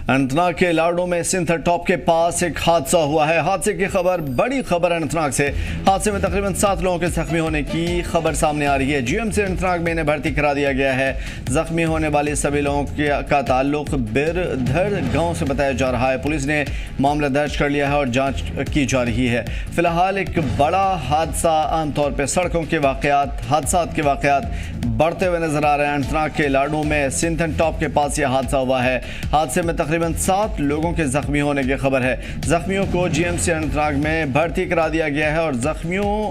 अनंतनाग के लाडो में सिंथर टॉप के पास एक हादसा हुआ है। हादसे की खबर, बड़ी खबर अनंतनाग से। हादसे में तकरीबन 7 लोगों के जख्मी होने की खबर सामने आ रही है। जीएमसी अनंतनाग में इन्हें भर्ती करा दिया गया है। जख्मी होने वाले सभी लोगों का ताल्लुक बिरधर गांव से बताया जा रहा है। पुलिस ने मामला दर्ज कर लिया है और जांच की जा रही है। फिलहाल एक बड़ा हादसा, आमतौर पर सड़कों के वाकयात, हादसात के वाकयात बढ़ते हुए नजर आ रहे हैं। अनंतनाग के लाडो में सिंथर टॉप के पास यह हादसा हुआ है। हादसे में तकरीबन 7 लोगों के जख्मी होने की खबर है। जख्मियों को जीएमसी अनंतनाग में भर्ती करा दिया गया है और जख्मियों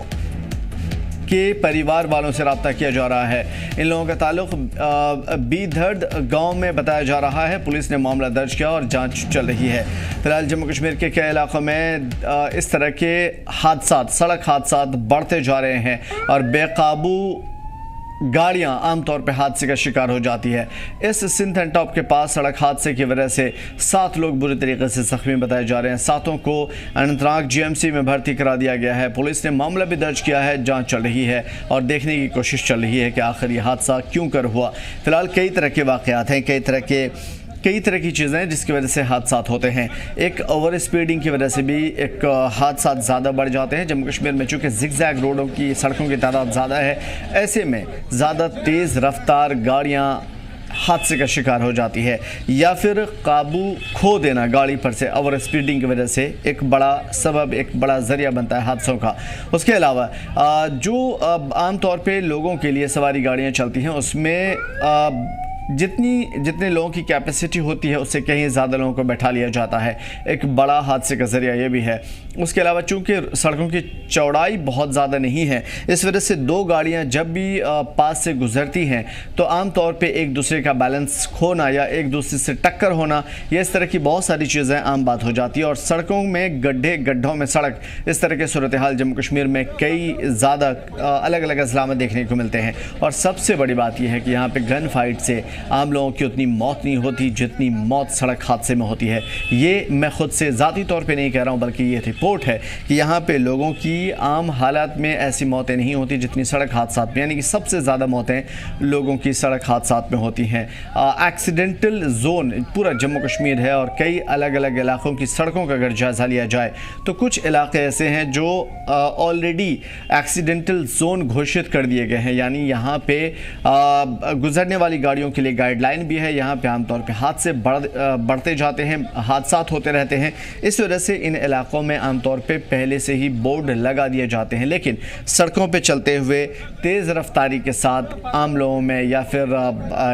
के परिवार वालों से रब्ता किया जा रहा है। इन लोगों का ताल्लुक बीधड़ गांव में बताया जा रहा है। पुलिस ने मामला दर्ज किया और जांच चल रही है। फिलहाल जम्मू कश्मीर के कई इलाकों में इस तरह के हादसात, सड़क हादसात बढ़ते जा रहे हैं और बेकाबू गाड़ियां आमतौर पर हादसे का शिकार हो जाती है। इस सिंथर टॉप के पास सड़क हादसे की वजह से 7 लोग बुरी तरीके से जख्मी बताए जा रहे हैं। 7 को अनंतनाग जीएमसी में भर्ती करा दिया गया है। पुलिस ने मामला भी दर्ज किया है, जांच चल रही है और देखने की कोशिश चल रही है कि आखिर ये हादसा क्यों कर हुआ। फिलहाल कई तरह के वाकयात हैं, कई तरह की चीज़ें हैं जिसकी वजह से हादसात होते हैं। एक ओवर स्पीडिंग की वजह से भी एक हादसा ज़्यादा बढ़ जाते हैं। जम्मू कश्मीर में चूँकि जिगजैग रोडों की, सड़कों की तादाद ज़्यादा है, ऐसे में ज़्यादा तेज़ रफ्तार गाड़ियाँ हादसे का शिकार हो जाती है या फिर काबू खो देना गाड़ी पर से ओवर स्पीडिंग की वजह से एक बड़ा सबब, एक बड़ा ज़रिया बनता है हादसों का। उसके अलावा जो आमतौर पे लोगों के लिए सवारी गाड़ियाँ चलती हैं उसमें जितने लोगों की कैपेसिटी होती है उससे कहीं ज़्यादा लोगों को बैठा लिया जाता है। एक बड़ा हादसे का ज़रिया ये भी है। उसके अलावा चूँकि सड़कों की चौड़ाई बहुत ज़्यादा नहीं है, इस वजह से 2 गाड़ियाँ जब भी पास से गुजरती हैं तो आम तौर पे एक दूसरे का बैलेंस खोना या एक दूसरे से टक्कर होना, ये इस तरह की बहुत सारी चीज़ें आम बात हो जाती है। और सड़कों में गड्ढों में सड़क, इस तरह के सूरत हाल जम्मू कश्मीर में कई ज़्यादा अलग अलग अजला में देखने को मिलते हैं। और सबसे बड़ी बात यह है कि यहाँ पर गन फाइट से आम लोगों की उतनी मौत नहीं होती जितनी मौत सड़क हादसे में होती है। ये मैं खुद से ज़ाती तौर पे नहीं कह रहा हूँ, बल्कि ये रिपोर्ट है कि यहाँ पे लोगों की आम हालात में ऐसी मौतें नहीं होती जितनी सड़क हादसात में, यानी कि सबसे ज़्यादा मौतें लोगों की सड़क हादसात में होती हैं। एक्सीडेंटल जोन पूरा जम्मू कश्मीर है और कई अलग अलग इलाकों की सड़कों का अगर जायज़ा लिया जाए तो कुछ इलाके ऐसे हैं जो ऑलरेडी एक्सीडेंटल जोन घोषित कर दिए गए हैं, यानी यहाँ पे गुजरने वाली गाड़ियों के लिए गाइडलाइन भी है। यहाँ पे आमतौर पे हादसे बढ़ते जाते हैं, हादसात होते रहते हैं। इस वजह से इन इलाकों में आमतौर पे पहले से ही बोर्ड लगा दिए जाते हैं, लेकिन सड़कों पे चलते हुए तेज़ रफ्तारी के साथ आम लोगों में या फिर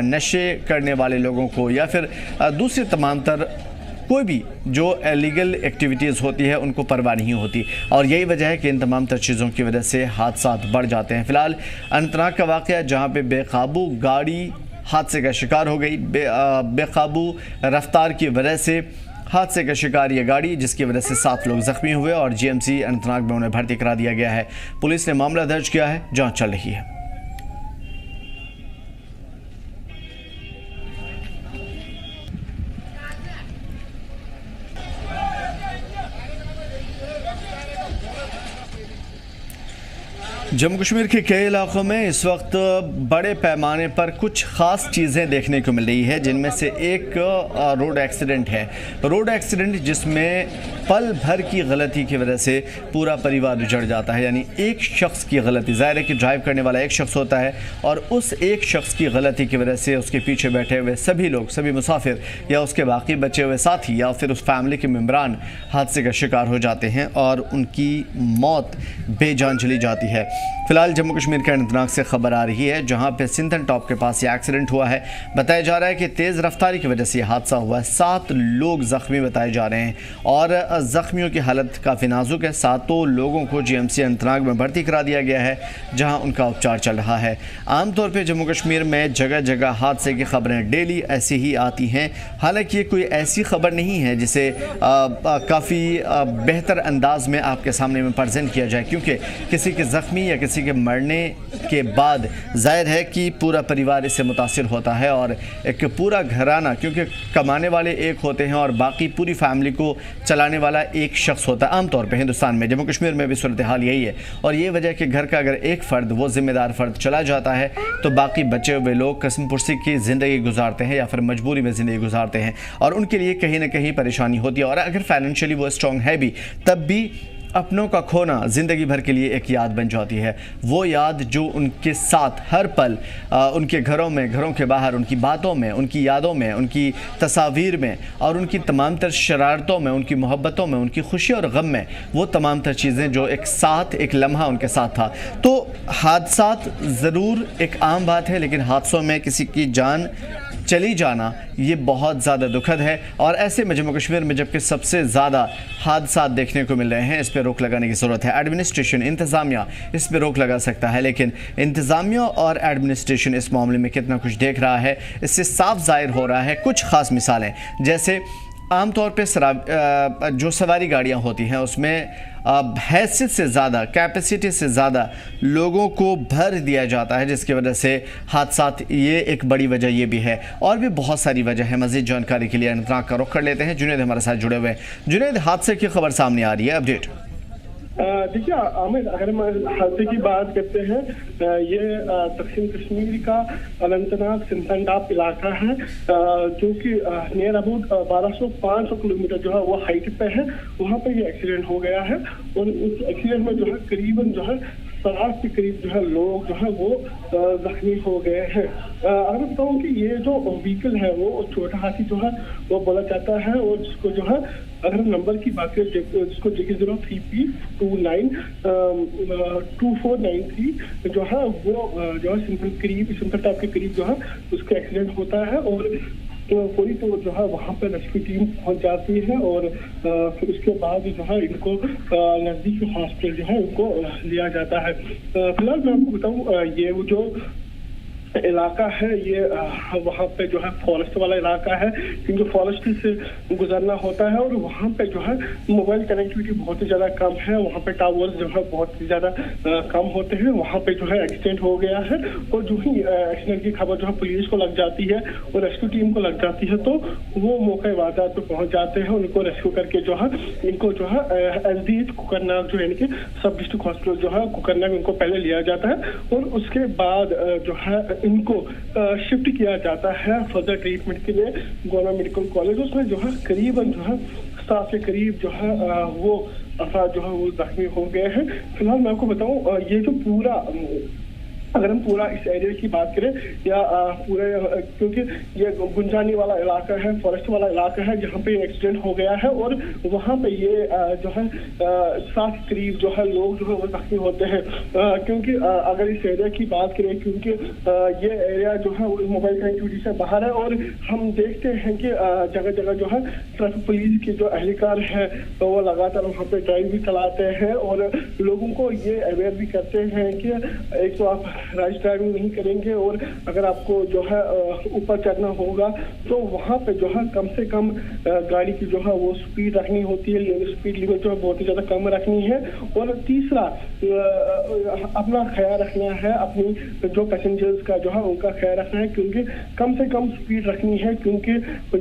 नशे करने वाले लोगों को या फिर दूसरी तमाम कोई भी जो इलीगल एक्टिविटीज़ होती है उनको परवाह नहीं होती। और यही वजह है कि इन तमाम चीज़ों की वजह से हादसात बढ़ जाते हैं। फिलहाल अनंतनाग का वाक़या जहाँ पे बेकाबू गाड़ी हादसे का शिकार हो गई, बेकाबू रफ्तार की वजह से हादसे का शिकार ये गाड़ी, जिसकी वजह से 7 लोग जख्मी हुए और जीएमसी अनंतनाग में उन्हें भर्ती करा दिया गया है। पुलिस ने मामला दर्ज किया है, जांच चल रही है। जम्मू कश्मीर के कई इलाकों में इस वक्त बड़े पैमाने पर कुछ ख़ास चीज़ें देखने को मिल रही है, जिनमें से एक रोड एक्सीडेंट है। रोड एक्सीडेंट जिसमें पल भर की गलती की वजह से पूरा परिवार उजड़ जाता है, यानी एक शख्स की गलती, ज़ाहिर है कि ड्राइव करने वाला एक शख्स होता है और उस एक शख्स की गलती की वजह से उसके पीछे बैठे हुए सभी लोग, सभी मुसाफिर या उसके बाकी बचे हुए साथी या फिर उस फैमिली के मेम्बरान हादसे का शिकार हो जाते हैं और उनकी मौत बेजान चली जाती है। फिलहाल जम्मू कश्मीर के अनंतनाग से खबर आ रही है जहां पे सिंथर टॉप के पास ये एक्सीडेंट हुआ है। बताया जा रहा है कि तेज़ रफ्तारी की वजह से हादसा हुआ है। 7 लोग ज़ख्मी बताए जा रहे हैं और ज़ख्मियों की हालत काफ़ी नाजुक है। 7 लोगों को जीएमसी अनंतनाग में भर्ती करा दिया गया है जहां उनका उपचार चल रहा है। आमतौर पर जम्मू कश्मीर में जगह जगह हादसे की खबरें डेली ऐसी ही आती हैं। हालांकि ये कोई ऐसी खबर नहीं है जिसे काफ़ी बेहतर अंदाज में आपके सामने में प्रेजेंट किया जाए, क्योंकि किसी के ज़ख्मी या किसी के मरने के बाद जाहिर है कि पूरा परिवार इससे मुतासिर होता है और एक पूरा घराना, क्योंकि कमाने वाले एक होते हैं और बाकी पूरी फैमिली को चलाने वाला एक शख्स होता है। आमतौर पे हिंदुस्तान में, जम्मू कश्मीर में भी सूरत हाल यही है और ये वजह कि घर का अगर एक फ़र्द, वो ज़िम्मेदार फ़र्द चला जाता है तो बाकी बचे हुए लोग कसम पुरसी की ज़िंदगी गुजारते हैं या फिर मजबूरी में ज़िंदगी गुजारते हैं और उनके लिए कहीं ना कहीं परेशानी होती है। और अगर फाइनेंशियली वो स्ट्रॉन्ग है भी, तब भी अपनों का खोना ज़िंदगी भर के लिए एक याद बन जाती है। वो याद जो उनके साथ हर पल उनके घरों में, घरों के बाहर, उनकी बातों में, उनकी यादों में, उनकी तस्वीर में और उनकी तमाम तर शरारतों में, उनकी मोहब्बतों में, उनकी खुशी और गम में, वो तमाम तर चीज़ें जो एक साथ, एक लम्हा उनके साथ था। तो हादसात ज़रूर एक आम बात है, लेकिन हादसों में किसी की जान चली जाना ये बहुत ज़्यादा दुखद है। और ऐसे में जम्मू कश्मीर में जबकि सबसे ज़्यादा हादसात देखने को मिल रहे हैं, इस पर रोक लगाने की ज़रूरत है। एडमिनिस्ट्रेशन, इंतज़ामिया इस पर रोक लगा सकता है, लेकिन इंतज़ामिया और एडमिनिस्ट्रेशन इस मामले में कितना कुछ देख रहा है इससे साफ ज़ाहिर हो रहा है। कुछ ख़ास मिसालें, जैसे आमतौर पर जो सवारी गाड़ियाँ होती हैं उसमें हैसियत से ज़्यादा, कैपेसिटी से ज़्यादा लोगों को भर दिया जाता है, जिसकी वजह से हादसात, ये एक बड़ी वजह ये भी है। और भी बहुत सारी वजह है। मज़ीद जानकारी के लिए अनंतनाग का रुख कर लेते हैं। जुनैद हमारे साथ जुड़े हुए हैं। जुनैद, हादसे की खबर सामने आ रही है, अपडेट। देखिए आमिर, अगर हम हादसे की बात करते हैं, ये दक्षिण कश्मीर का अनंतनाग सिंथनटॉप इलाका है, जो कि नियर अबाउट 1200-500 किलोमीटर जो है वो हाइट पे है। वहाँ पे ये एक्सीडेंट हो गया है और उस एक्सीडेंट में जो है करीबन जो है 60 के करीब जो है लोग जो है वो जख्मी हो गए हैं। अगर मैं बताऊँ कि ये जो व्हीकल है वो छोटा हाथी जो है वो बोला जाता है और जिसको जो है अगर नंबर की बात करें, जिसको JK03P 2493 जो है वो जो है सिंथनटॉप के करीब जो है उसका एक्सीडेंट होता है और पूरी तो जो है वहाँ पे रेस्क्यू टीम पहुँच जाती है और फिर उसके बाद जो है इनको नज़दीकी हॉस्पिटल जो है उनको लिया जाता है। फिलहाल मैं आपको बताऊँ, ये वो जो इलाका है ये वहाँ पे जो है फॉरेस्ट वाला इलाका है, क्योंकि फॉरेस्ट से गुजरना होता है और वहाँ पे जो है मोबाइल कनेक्टिविटी बहुत ही ज़्यादा कम है। वहाँ पे टावर्स जो है बहुत ही ज़्यादा कम होते हैं। वहाँ पे जो है एक्सीडेंट हो गया है और जो ही एक्सीडेंट की खबर जो है पुलिस को लग जाती है और रेस्क्यू टीम को लग जाती है तो वो मौके वारदात पे पहुँच जाते हैं। उनको रेस्क्यू करके जो है इनको जो है NDH कुकरनाग जो यानी कि सब डिस्ट्रिक्ट हॉस्पिटल जो है कुकरनाग इनको पहले लिया जाता है और उसके बाद जो है इनको शिफ्ट किया जाता है फर्दर ट्रीटमेंट के लिए गवर्नमेंट मेडिकल कॉलेज। उसमें जो है करीबन जो है 7 के करीब जो है वो अफराद जो है वो जख्मी हो गए हैं। फिलहाल मैं आपको बताऊं, ये जो पूरा, अगर हम पूरा इस एरिया की बात करें या पूरे, क्योंकि ये गुंजानी वाला इलाका है, फॉरेस्ट वाला इलाका है जहाँ पे एक्सीडेंट हो गया है और वहाँ पे ये जो है 7 करीब जो है लोग जो है वो जख्मी होते हैं। क्योंकि अगर इस एरिया की बात करें, क्योंकि ये एरिया जो है वो मोबाइल कनेक्टिविटी से बाहर है और हम देखते हैं कि जगह जगह जो है ट्रैफिक पुलिस के जो अहलकार है तो वो लगातार वहाँ पे ड्राइव भी चलाते हैं और लोगों को ये अवेयर भी करते हैं कि एक तो आप रैश ड्राइविंग नहीं करेंगे और अगर आपको जो है ऊपर चढ़ना होगा तो वहाँ पे जो है कम से कम गाड़ी की जो है वो स्पीड रखनी होती है, स्पीड लिमिट जो है बहुत ही ज़्यादा कम रखनी है। और तीसरा अपना ख्याल रखना है, अपनी जो पैसेंजर्स का जो है उनका ख्याल रखना है, क्योंकि कम से कम स्पीड रखनी है, क्योंकि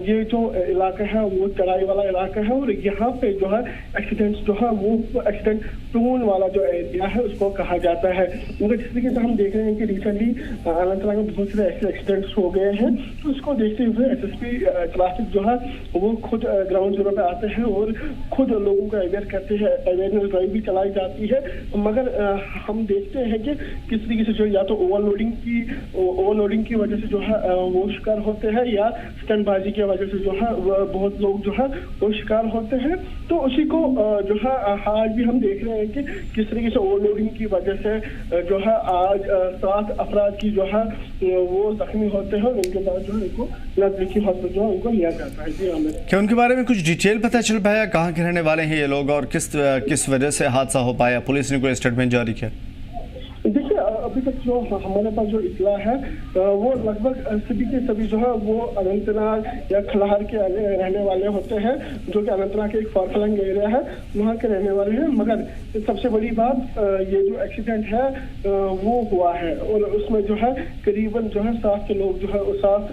ये जो इलाका है वो चढ़ाई वाला इलाका है और यहाँ पे जो है एक्सीडेंट्स जो है वो एक्सीडेंट प्रोन वाला जो एरिया है उसको कहा जाता है। मगर जिस तरीके से हम देख रहे हैं कि रिसेंटली अनंतनाग में बहुत सारे ऐसे एक्सीडेंट्स हो गए हैं, तो इसको देखते हुए SSP ट्रैफिक जो है वो खुद ग्राउंड जीरो पे आते हैं और खुद लोगों को अवेयर करते हैं, अवेयरनेस ड्राइव भी चलाई जाती है। मगर हम देखते हैं कि किस तरीके से जो या तो ओवरलोडिंग की वजह से जो है वो शिकार होते हैं या स्टंटबाजी की वजह से जो है बहुत लोग जो है वो शिकार होते हैं। तो उसी को जो है आज भी हम देख रहे हैं कि किस तरीके से ओवरलोडिंग की वजह से जो है आज 7 अफराद की जो है वो जख्मी होते हैं और उनके बाद जो है उनको नजदीकी हॉस्पिटल जो है उनको लिया जाता है। जी आमिर, क्या उनके बारे में कुछ डिटेल पता चल पाया, कहाँ के रहने वाले हैं ये लोग और किस वजह से हादसा हो पाया? पुलिस ने कोई स्टेटमेंट जारी किया? देखिए अभी तक जो हमारे पास जो इतला है वो लगभग सभी के सभी जो है वो अनंतनाग या खलाहर के रहने वाले होते हैं, जो कि अनंतनाग के एक फारफलंग एरिया है वहाँ के रहने वाले हैं। मगर सबसे बड़ी बात ये जो एक्सीडेंट है वो हुआ है और उसमें जो है करीबन जो है 7 के लोग जो है 7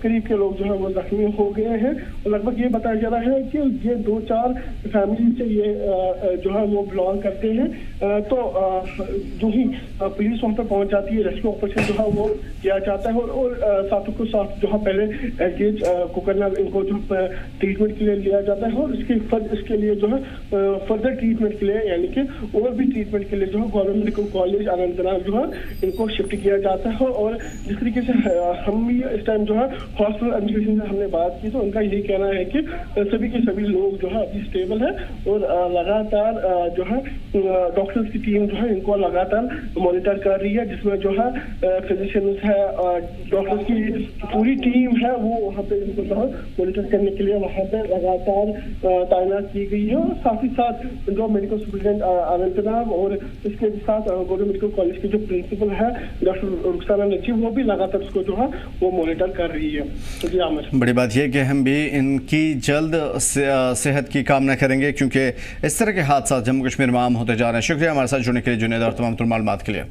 करीब के लोग जो है वो जख्मी हो गए हैं। और लगभग ये बताया जा रहा है कि ये 2-4 फैमिली से ये जो है वो बिलोंग करते हैं। तो जो ही पुलिस वहाँ पर पहुंच जाती है, रेस्क्यू ऑपरेशन जो है वो किया जाता है और साथों को साथ जो है पहले एंगेज को करना, इनको जो ट्रीटमेंट के लिए लिया जाता है और इसके लिए जो है फर्दर ट्रीटमेंट के लिए यानी कि और भी ट्रीटमेंट के लिए जो है गवर्नमेंट मेडिकल कॉलेज अनंतनाग जो है इनको शिफ्ट किया जाता है। और जिस तरीके से हम भी इस टाइम जो है हॉस्पिटल एडमिनिस्ट्रेशन से हमने बात की तो उनका यही कहना है कि सभी के सभी लोग जो है अभी स्टेबल है और लगातार जो है डॉक्टर्स की टीम जो है इनको लगातार मॉनिटर कर रही है, जिसमें जो है फिजिशियंस है, डॉक्टर्स की पूरी टीम है वो वहाँ पे इनको जो है मॉनिटर करने के लिए वहाँ पे लगातार तैनात की गई है। और साथ ही साथ जो मेडिकल सुपरिटेंडेंट अनंतनाग और इसके साथ गवर्नमेंट मेडिकल कॉलेज के जो प्रिंसिपल है डॉक्टर रुखसाना नजीब वो भी लगातार उसको जो है वो मॉनिटर कर रही है। तो जी आमिर, बड़ी बात यह कि हम भी इनकी जल्द सेहत की कामना करेंगे क्योंकि इस तरह के हादसा जम्मू कश्मीर में आम होते जा रहे हैं। शुक्रिया हमारे साथ जुड़ने के लिए जुनेद और तमाम मालूमात के लिए।